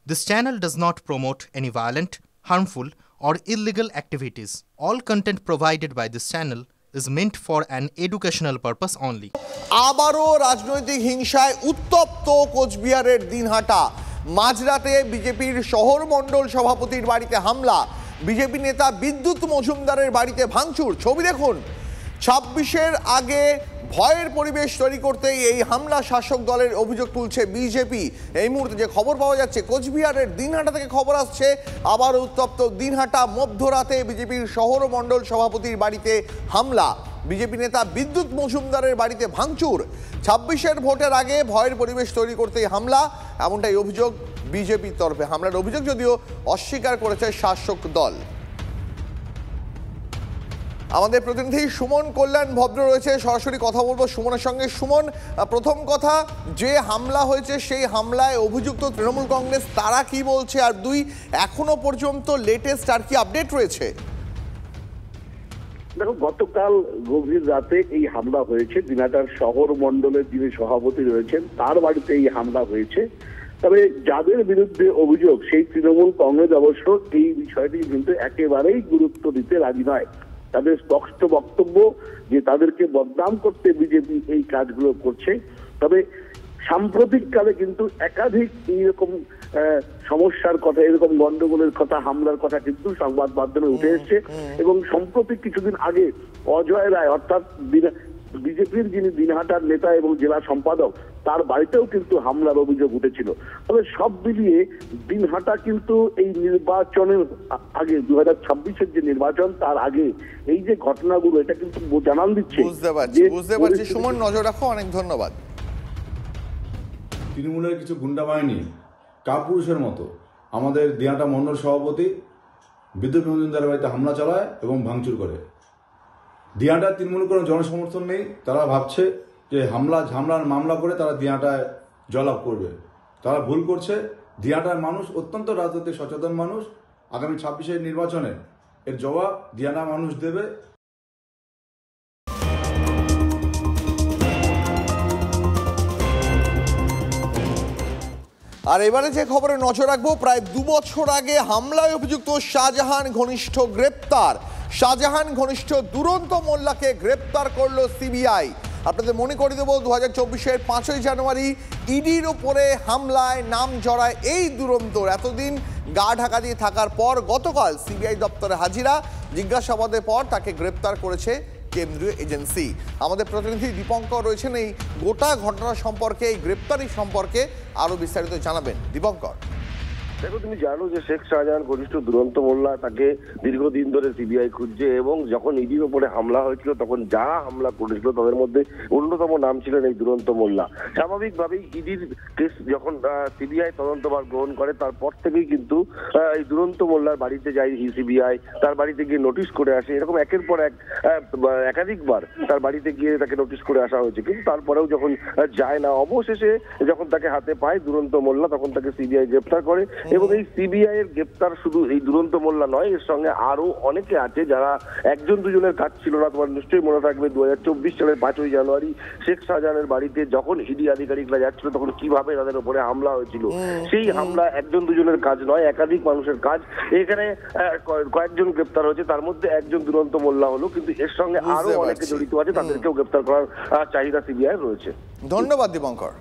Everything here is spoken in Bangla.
This channel does not promote any violent, harmful, or illegal activities. All content provided by this channel is meant for an educational purpose only. আবারও রাজনৈতিক হিংসায় উত্তপ্ত কোচবিহারের দিনহাটা। মাঝরাতে বিজেপির শহর মণ্ডল সভাপতির বাড়িতে হামলা, বিজেপি নেতা বিদ্যুৎ মজুমদারের বাড়িতে ভাঙচুর। ছবি দেখুন। ২৬-এর আগে ভয়ের পরিবেশ তৈরি করতেই এই হামলা শাসক দলের অভিযোগ তুলছে বিজেপি। এই মুহূর্তে যে খবর পাওয়া যাচ্ছে, কোচবিহারের দিনহাটা থেকে খবর আসছে, আবার উত্তপ্ত দিনহাটা। মধ্যরাতে বিজেপির শহর মণ্ডল সভাপতির বাড়িতে হামলা, বিজেপি নেতা বিদ্যুৎ মজুমদারের বাড়িতে ভাঙচুর। ২৬-এর ভোটের আগে ভয়ের পরিবেশ তৈরি করতেই হামলা, এমনটাই অভিযোগ বিজেপির তরফে। হামলার অভিযোগ যদিও অস্বীকার করেছে শাসক দল। আমাদের প্রতিনিধি সুমন কল্যাণ ভদ্র রয়েছে, সরাসরি কথা বলবো সুমনের সঙ্গে। সুমন, প্রথম কথা, যে হামলা হয়েছে সেই হামলায় অভিযুক্ত তৃণমূল কংগ্রেস, তারা কি বলছে? আর দুই, এখনো পর্যন্ত লেটেস্ট আর কি আপডেট রয়েছে? দেখো, গতকাল গভীর রাতে এই হামলা হয়েছে। দিনহাটার শহর মণ্ডলের যিনি সভাপতি রয়েছেন তার বাড়িতে এই হামলা হয়েছে। তবে যাদের বিরুদ্ধে অভিযোগ, সেই তৃণমূল কংগ্রেস অবশ্য এই বিষয়টি কিন্তু একেবারেই গুরুত্ব দিতে রাজি নয়। তাদের স্পষ্ট বক্তব্য যে তাদেরকে বদনাম করতে বিজেপি এই কাজগুলো করছে। তবে সাম্প্রতিককালে কিন্তু একাধিক এইরকম সমস্যার কথা, এরকম গন্ডগোলের কথা, হামলার কথা কিন্তু সংবাদ মাধ্যমে উঠে এসছে। এবং সম্প্রতি কিছুদিন আগে অজয় রায়, অর্থাৎ বিজেপির যিনি দিনহাটার নেতা এবং জেলা সম্পাদক, তার বাড়িতেও কিন্তু হামলার অভিযোগ উঠেছিল। তবে সব মিলিয়ে দিনহাটা কিন্তু এই নির্বাচনের আগে, ২০২৬-এর যে নির্বাচন, তার আগে এই যে ঘটনাগুলো, এটা কিন্তু জানান দিচ্ছে। বুঝতে পারছি সুমন, নজর রাখো। অনেক ধন্যবাদ। তৃণমূলের কিছু গুন্ডা বাহিনী কাপুরুষের মতো আমাদের দিনহাটা মণ্ডল সভাপতি বিদ্যুৎ মজুমদারের বাড়িতে হামলা চালায় এবং ভাঙচুর করে। দিনহাটার তৃণমূলের কোনো জনসমর্থন নেই। তারা ভাবছে যে ঝামলার মামলা করে তারা দিনহাটায় জয়লাভ করবে। তারা ভুল করছে। দিনহাটার মানুষ অত্যন্ত রাজনৈতিক সচেতন মানুষ। আগামী ২৬-এর নির্বাচনে এর জবাব দিনহাটা মানুষ দেবে। আর এবারে যে খবরে নজর রাখবো, প্রায় ২ বছর আগে হামলায় অভিযুক্ত শাহজাহান ঘনিষ্ঠ গ্রেপ্তার। শাহজাহান ঘনিষ্ঠ দুরন্ত মোল্লাকে গ্রেপ্তার করলো সিবিআই। আপনাদের মনে করে দেবো, ২০২৪-এর ৫ই জানুয়ারি ইডির ওপরে হামলায় নাম জড়ায় এই দুরন্তর। এতদিন গা ঢাকা দিয়ে থাকার পর গতকাল সিবিআই দপ্তরে হাজিরা, জিজ্ঞাসাবাদের পর তাকে গ্রেপ্তার করেছে কেন্দ্রীয় এজেন্সি। আমাদের প্রতিনিধি দীপঙ্কর রয়েছেন এই গোটা ঘটনা সম্পর্কে, এই গ্রেপ্তারি সম্পর্কে আরো বিস্তারিত জানাবেন। দীপঙ্কর, দেখো, তুমি জানো যে শেখ শাহজাহান ঘনিষ্ঠ দুরন্ত মোল্লা, তাকে দীর্ঘদিন ধরে সিবিআই খুঁজছে। এবং যখন ইডির ওপরে হামলা হয়েছিল, তখন যারা হামলা করেছিল তাদের মধ্যে অন্যতম নাম ছিলেন এই দুরন্ত মোল্লা। স্বাভাবিকভাবেই ইডির কেস যখন সিবিআই তদন্তভার গ্রহণ করে, তারপর থেকেই কিন্তু এই দুরন্ত মোল্লার বাড়িতে যায় সিবিআই, তার বাড়িতে গিয়ে নোটিশ করে আসে। এরকম একের পর এক একাধিকবার তার বাড়িতে গিয়ে তাকে নোটিশ করে আসা হয়েছে। কিন্তু তারপরেও যখন যায় না, অবশেষে যখন তাকে হাতে পায় দুরন্ত মোল্লা, তখন তাকে সিবিআই গ্রেপ্তার করে। এবং এই সিবিআই এর গ্রেপ্তার শুধু এই দুরন্ত মোল্লা নয়, এর সঙ্গে আরো অনেকে আছে যারা একজন দুজনের কাজ ছিল না। তোমার নিশ্চয়ই মনে থাকবে ২০২৪ সালের ৫ই জানুয়ারি শেখ শাহজাহানের বাড়িতে যখন ইডি আধিকারিকরা যাচ্ছিল, তখন কিভাবে তাদের উপরে হামলা হয়েছিল। সেই হামলা একজন দুজনের কাজ নয়, একাধিক মানুষের কাজ। এখানে কয়েকজন গ্রেপ্তার হয়েছে, তার মধ্যে একজন দুরন্ত মোল্লা হলো। কিন্তু এর সঙ্গে আরো অনেকে জড়িত আছে, তাদেরকেও গ্রেপ্তার করার চাহিদা সিবিআই রয়েছে। ধন্যবাদ দীপঙ্কর।